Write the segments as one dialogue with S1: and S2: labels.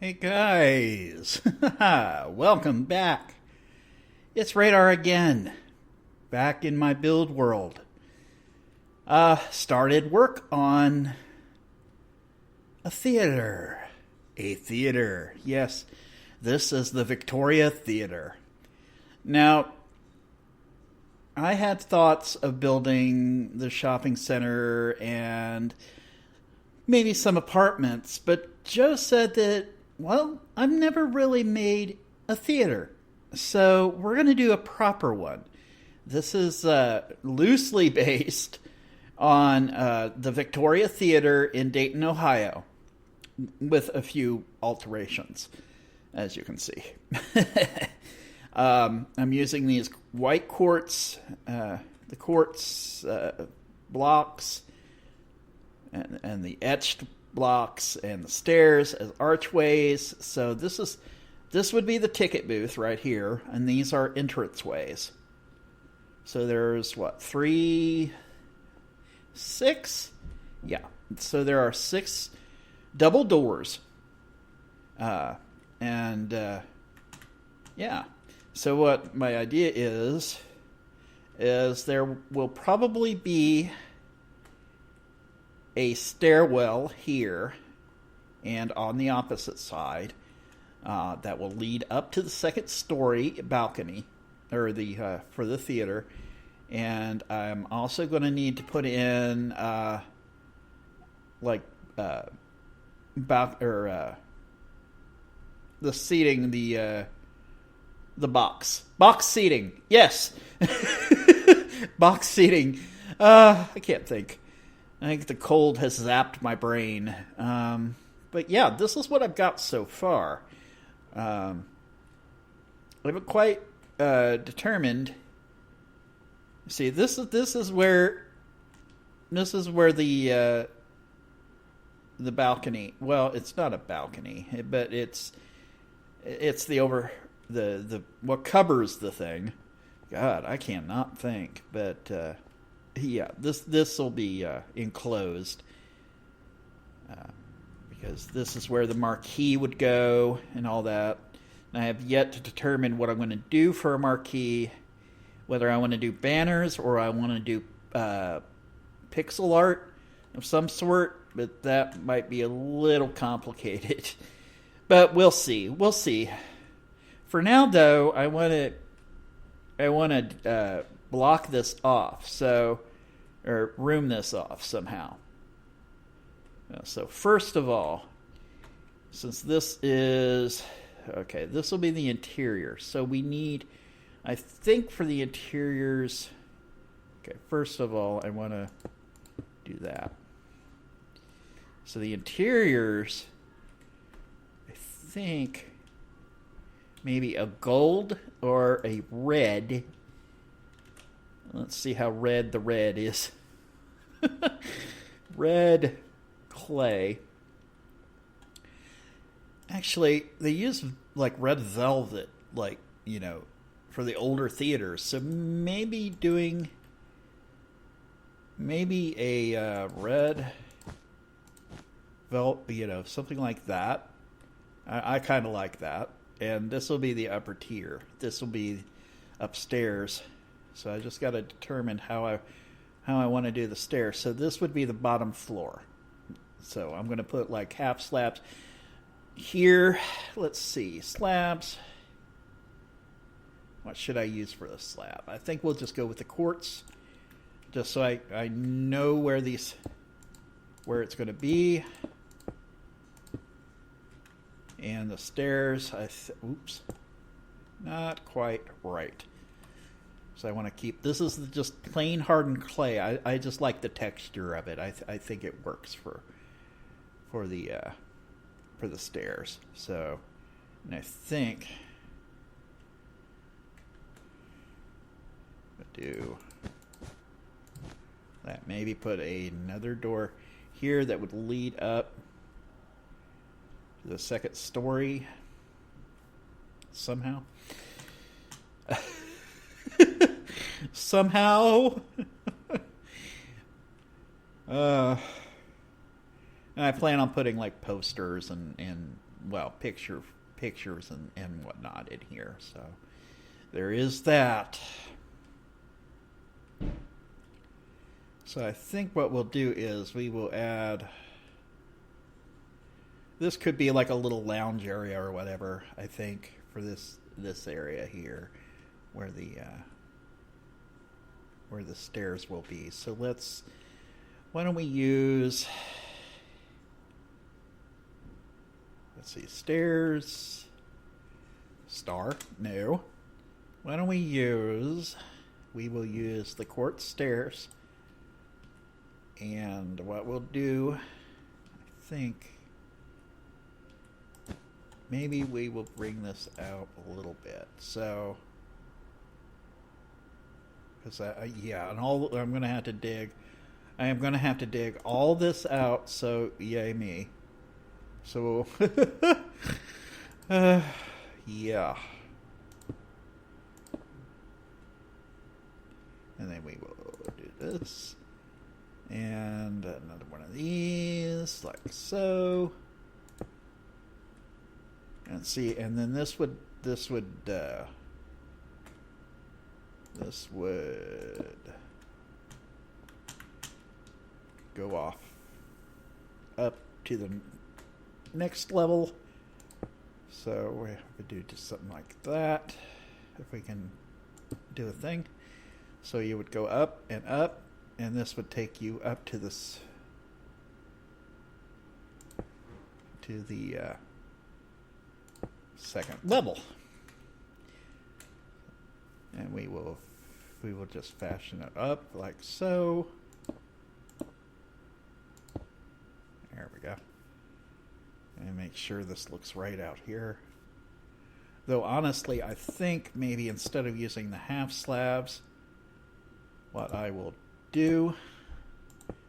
S1: Hey guys, welcome back. It's Radar again, back in my build world. Started work on a theater. A theater, yes. This is the Victoria Theater. Now, I had thoughts of building the shopping center and maybe some apartments, but Joe said that, well, I've never really made a theater, so we're going to do a proper one. This is loosely based on the Victoria Theater in Dayton, Ohio, with a few alterations, as you can see. I'm using these white quartz, the quartz blocks, and the etched blocks and the stairs as archways. So this would be the ticket booth right here, and these are entranceways. So there's six? Yeah. So there are 6 double doors. Yeah. So what my idea is there will probably be a stairwell here and on the opposite side that will lead up to the second story balcony or the for the theater, and I'm also going to need to put in the seating, the box seating. Yes. Box seating. I can't think. I think the cold has zapped my brain. But yeah, this is what I've got so far. I haven't quite determined. See, this is where the balcony. Well, it's not a balcony, but it's the what covers the thing. God, I cannot think, but. Yeah, this will be enclosed because this is where the marquee would go and all that. And I have yet to determine what I'm going to do for a marquee, whether I want to do banners or I want to do pixel art of some sort, but that might be a little complicated. But we'll see. We'll see. For now, though, I want to block this off, or room this off somehow. So first of all, since this will be the interior. So we need, I think for the interiors, first of all, I want to do that. So the interiors, I think maybe a gold or a red. Let's see how red the red is. Red clay. Actually, they use like red velvet, for the older theaters. So maybe doing a red velvet, something like that. I kind of like that. And this will be the upper tier. This will be upstairs. So I just got to determine how I want to do the stairs. So this would be the bottom floor. So I'm going to put like half slabs here. Let's see, slabs. What should I use for the slab? I think we'll just go with the quartz, just so I know where it's going to be. And the stairs, oops, not quite right. So I want to keep, this is just plain hardened clay. I just like the texture of it. I think it works for the stairs. So, and I think I do that. Maybe put another door here that would lead up to the second story somehow. Somehow. And I plan on putting like posters and well, pictures and whatnot in here. So there is that. So I think what we'll do is we will add, this could be like a little lounge area or whatever, I think, for this area here where the stairs will be. So why don't we use, let's see, stairs, star, no. Why don't we will use the quartz stairs. And what we'll do, I think, maybe we will bring this out a little bit. So, because and I'm going to have to dig. I am going to have to dig all this out. So, yay me. So, yeah. And then we will do this. And another one of these, like so. And see, and then this would go off up to the next level. So we have to do just something like that, if we can do a thing. So you would go up, and this would take you up to this, to the second level. And we will just fashion it up like so. There we go. And make sure this looks right out here. Though honestly, I think maybe instead of using the half slabs, what I will do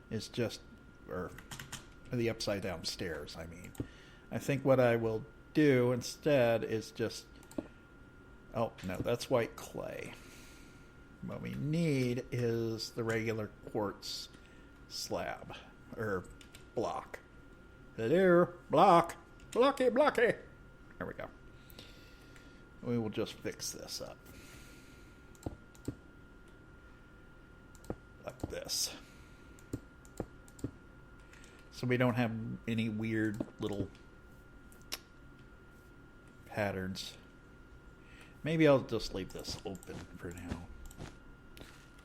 S1: is just, or the upside down stairs, I mean. I think what I will do instead is just, oh no, that's white clay. What we need is the regular quartz slab, or block. Hello, blocky. There we go. We will just fix this up. Like this. So we don't have any weird little patterns. Maybe I'll just leave this open for now.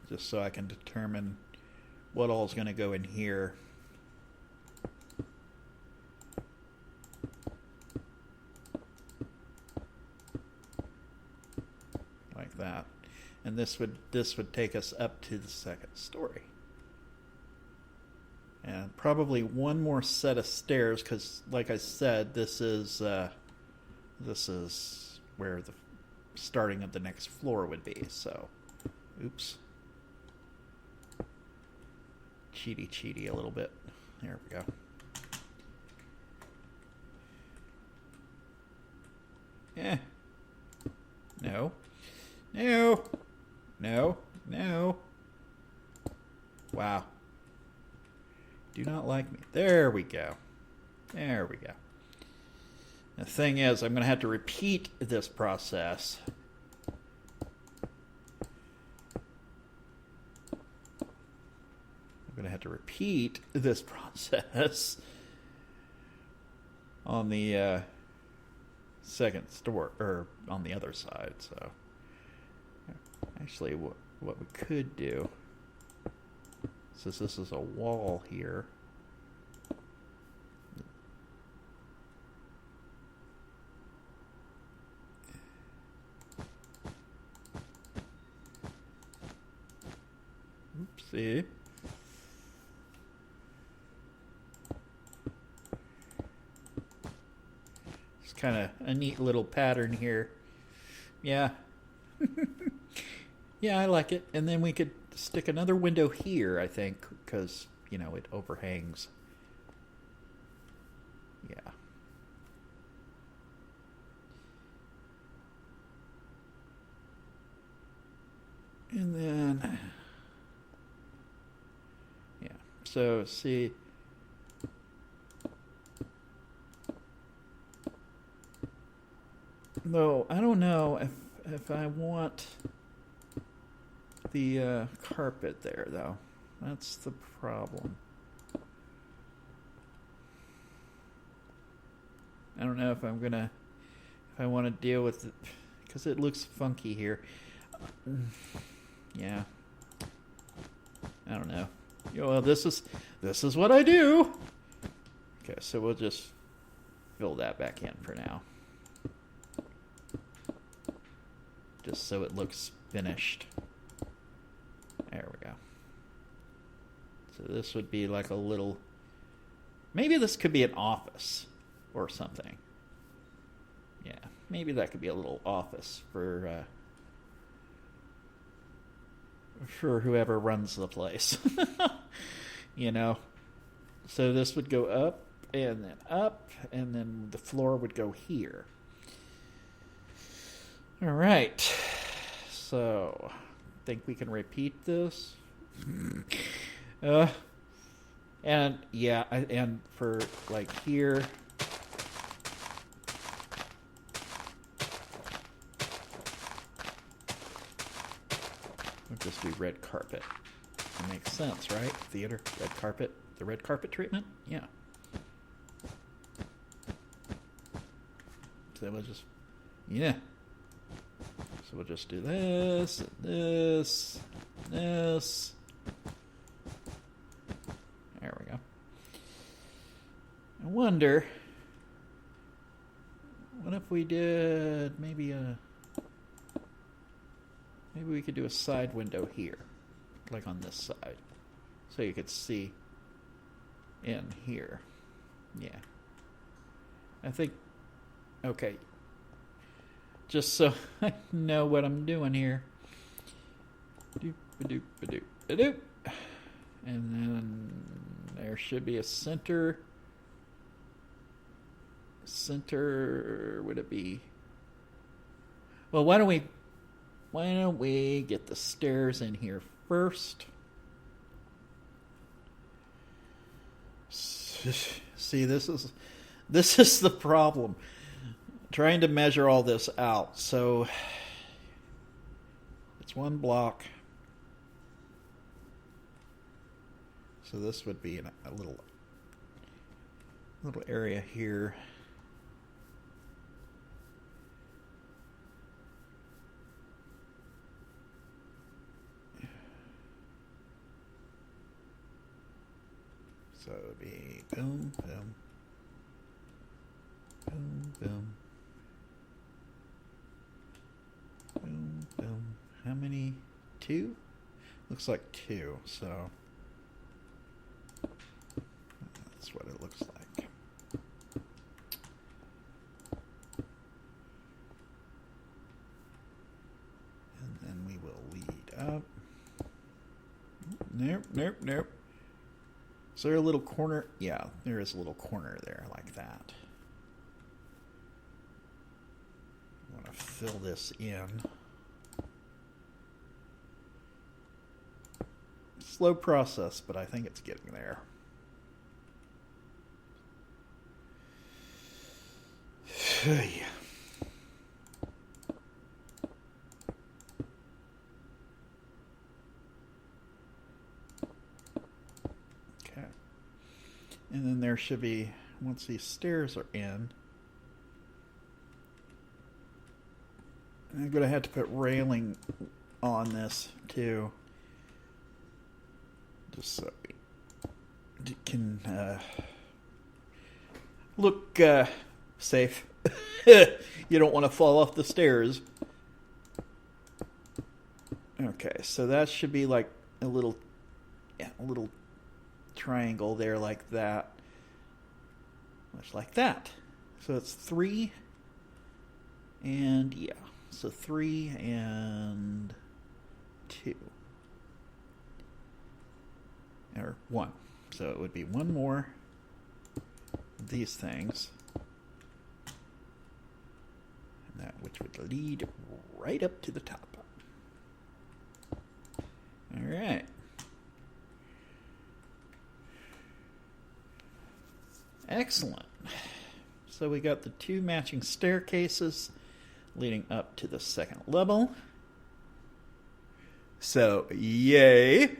S1: Just so I can determine what all is going to go in here. Like that. And this would take us up to the second story. And probably one more set of stairs, because like I said, this is where the starting of the next floor would be. So, oops. Cheaty a little bit. There we go. Yeah. No. Wow. Do not like me. There we go. The thing is, I'm going to have to repeat this process. On the second store, or on the other side. So, actually, what we could do, since this is a wall here, oopsie. It's kind of a neat little pattern here. Yeah. Yeah, I like it. And then we could stick another window here, I think, because, you know, it overhangs. Yeah. And then, yeah. So, see, Though I don't know if I want the carpet there, though. That's the problem. I don't know if I want to deal with it, because it looks funky here. Yeah. I don't know. Well, this is what I do. Okay, so we'll just fill that back in for now. Just so it looks finished. There we go. So this would be like a little... Maybe this could be an office or something. Yeah, maybe that could be a little office for whoever runs the place. You know? So this would go up, and then the floor would go here. All right. So, think we can repeat this? And yeah, and for like here, we'll just do red carpet. That makes sense, right? Theater, red carpet, the red carpet treatment? Yeah. So we'll just, yeah. So we'll just do this, and this, and this. There we go. I wonder, what if we did maybe we could do a side window here, like on this side, so you could see in here. Yeah. I think, okay, just so I know what I'm doing here. Doop-a-doop-a-doop-a-doop. And then there should be a center. Center, would it be? Well, why don't we get the stairs in here first? See, this is the problem. Trying to measure all this out. So it's one block. So this would be a little area here. So it would be boom, boom, boom, boom, boom, boom. How many? 2? Looks like 2, so that's what it looks like. And then we will lead up. Nope. Is there a little corner? Yeah, there is a little corner there like that. I want to fill this in. Slow process, but I think it's getting there. Okay. And then there should be, once these stairs are in, I'm going to have to put railing on this too. Just so we can look safe. You don't want to fall off the stairs. Okay, so that should be like a little triangle there like that. Much like that. So it's 3 and yeah. So 3 and 2. Or 1. So it would be one more of these things. And that which would lead right up to the top. Alright. Excellent. So we got the 2 matching staircases. leading up to the second level. So, yay!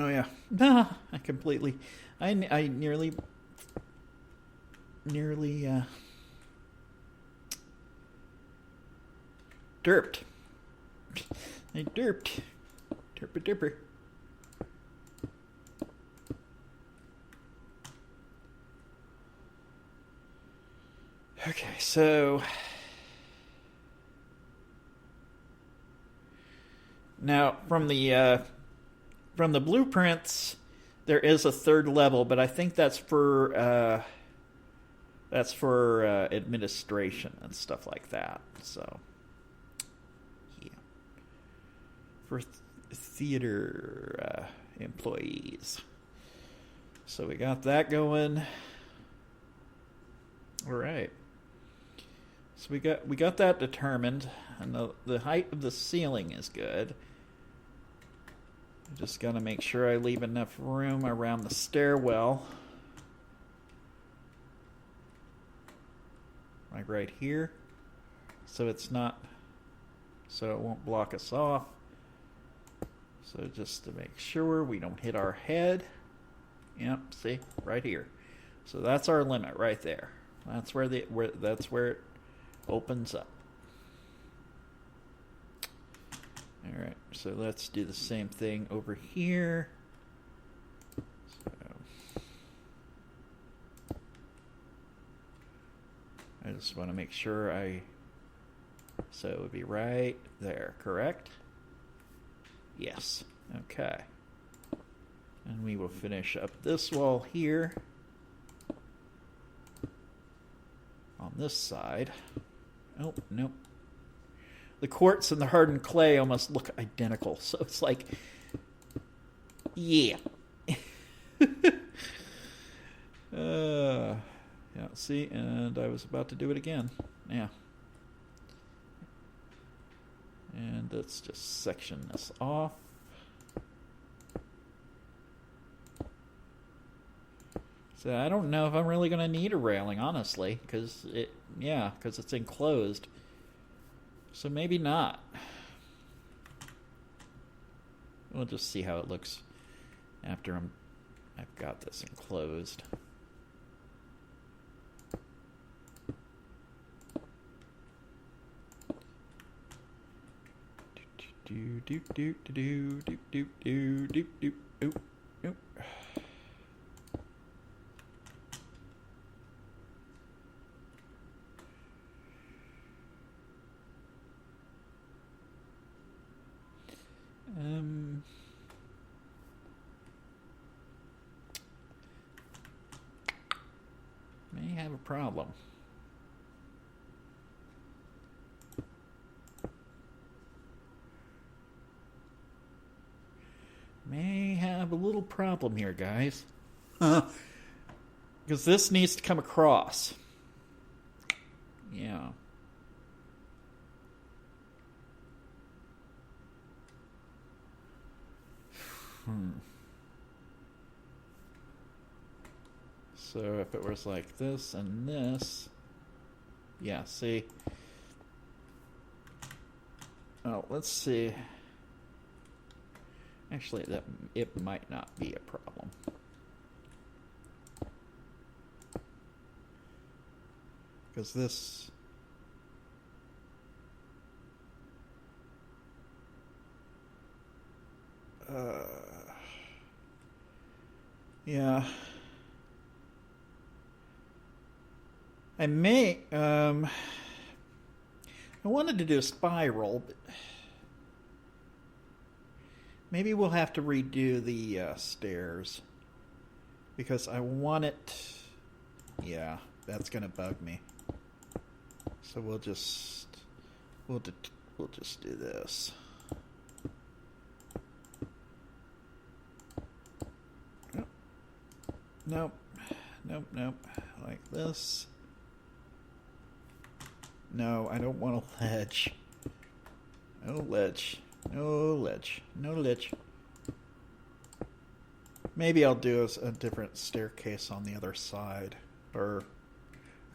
S1: Oh yeah, I nearly derped. I derped. Derper. Okay, so now from the blueprints, there is a third level, but I think that's for administration and stuff like that. So, yeah, for theater employees. So we got that going. All right. So we got that determined, and the height of the ceiling is good. Just got to make sure I leave enough room around the stairwell. Like right here. So it won't block us off. So just to make sure we don't hit our head. Yep, see? Right here. So that's our limit right there. That's where it opens up. Alright, so let's do the same thing over here. So I just want to make sure so it would be right there, correct? Yes. Okay. And we will finish up this wall here. On this side. Oh, nope. The quartz and the hardened clay almost look identical. So it's like, yeah. Yeah, see? And I was about to do it again. Yeah. And let's just section this off. So I don't know if I'm really going to need a railing, honestly, because it's enclosed. So maybe not. We'll just see how it looks after I've got this enclosed. May have a problem. May have a little problem here, guys. Because this needs to come across. Yeah. So if it was like this and this, yeah, see. Oh, let's see. Actually, it might not be a problem. Because this... yeah. I may... I wanted to do a spiral, but... maybe we'll have to redo the stairs. Because I want it... yeah, that's going to bug me. So we'll just do this. Nope. Like this. No, I don't want a ledge. No ledge. No ledge. No ledge. Maybe I'll do a different staircase on the other side. Or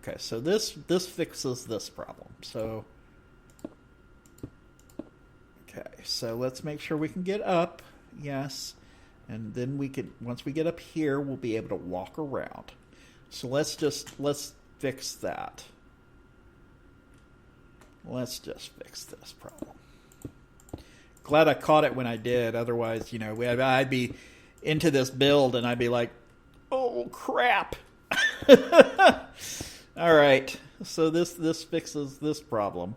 S1: okay, so this fixes this problem. So okay, so let's make sure we can get up. Yes. And then once we get up here, we'll be able to walk around. So let's fix that. Let's just fix this problem. Glad I caught it when I did. Otherwise, I'd be into this build and I'd be like, oh crap. All right. So this fixes this problem.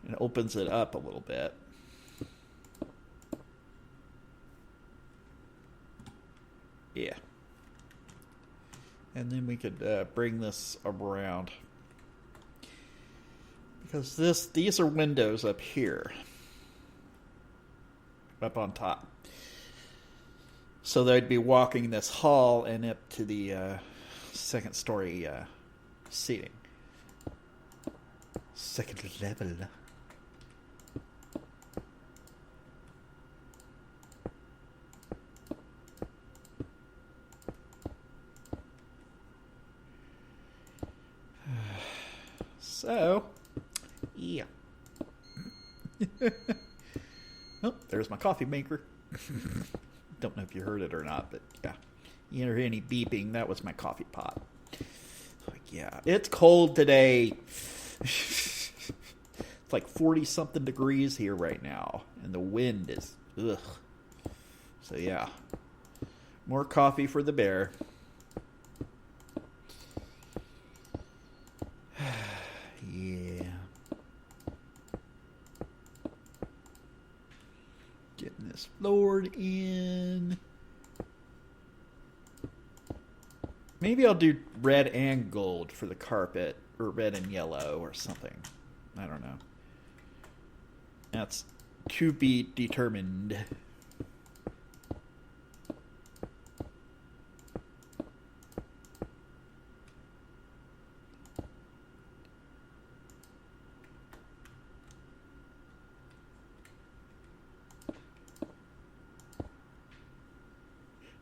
S1: It opens it up a little bit. Yeah. And then we could bring this around. Because these are windows up here. Up on top. So they'd be walking this hall and up to the second story seating. Second level. So, yeah. Oh, there's my coffee maker. Don't know if you heard it or not, but yeah. You hear any beeping, that was my coffee pot. Yeah, it's cold today. It's like 40-something degrees here right now, and the wind is, ugh. So yeah, more coffee for the bear. Yeah. Getting this floored in. Maybe I'll do red and gold for the carpet, or red and yellow or something. I don't know. That's to be determined.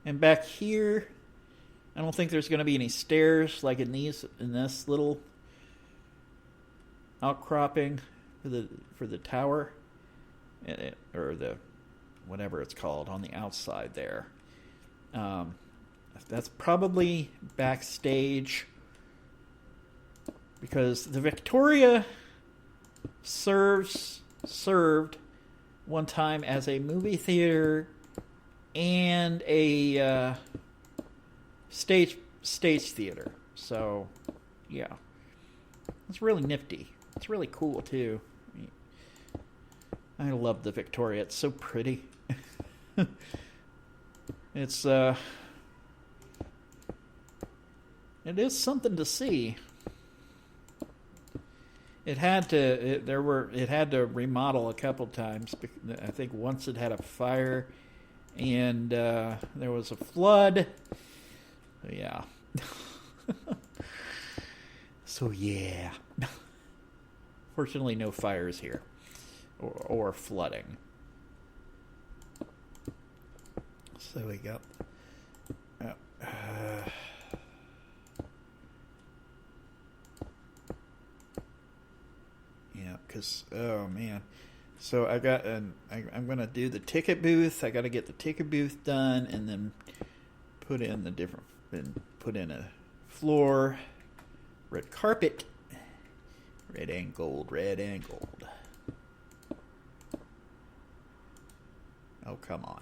S1: And back here, I don't think there's going to be any stairs like in this little outcropping for the tower, or the whatever it's called on the outside there. That's probably backstage, because the Victoria served one time as a movie theater and a stage theater. So, yeah. It's really nifty. It's really cool, too. I love the Victoria. It's so pretty. It is something to see. It had to remodel a couple times. I think once it had a fire, and there was a flood. Yeah. So yeah. Fortunately, no fires here, or flooding. So we got. Yeah, because oh man. So I got I'm gonna do the ticket booth. I got to get the ticket booth done, and then put in a floor, red carpet, red and gold. Oh, come on.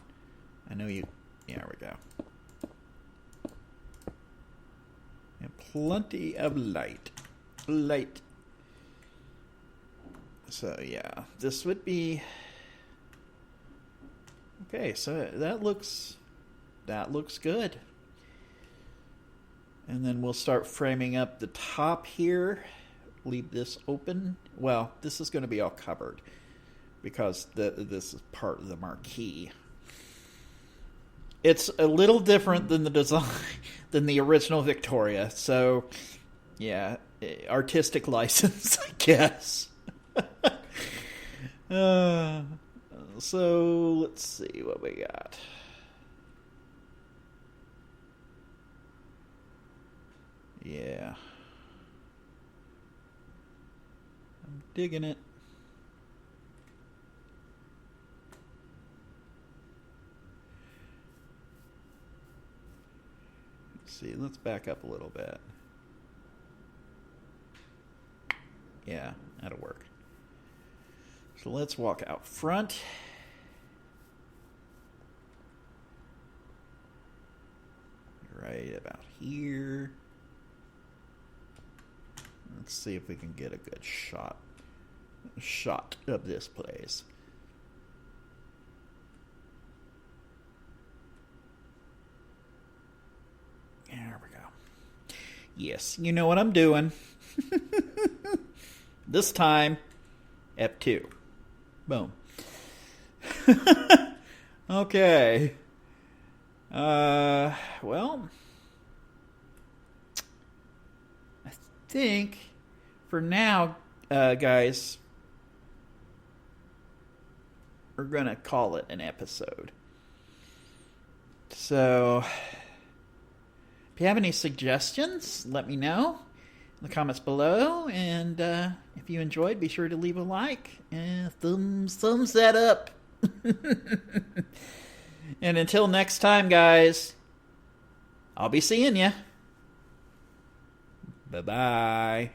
S1: I know you. Yeah, there we go. And plenty of light. So yeah, this would be okay. So that looks good. And then we'll start framing up the top here. Leave this open. Well, this is going to be all covered because this is part of the marquee. It's a little different than the design than the original Victoria. So yeah, artistic license, I guess. Uh, so let's see what we got. Yeah. I'm digging it. Let's see, let's back up a little bit. Yeah, that'll work. So let's walk out front. Right about here. Let's see if we can get a good shot of this place. There we go. Yes, you know what I'm doing. This time, F2. Boom. Okay. Well, I think for now, guys, we're going to call it an episode. So, if you have any suggestions, let me know in the comments below. And if you enjoyed, be sure to leave a like and thumbs that up. And until next time, guys, I'll be seeing ya. Bye-bye.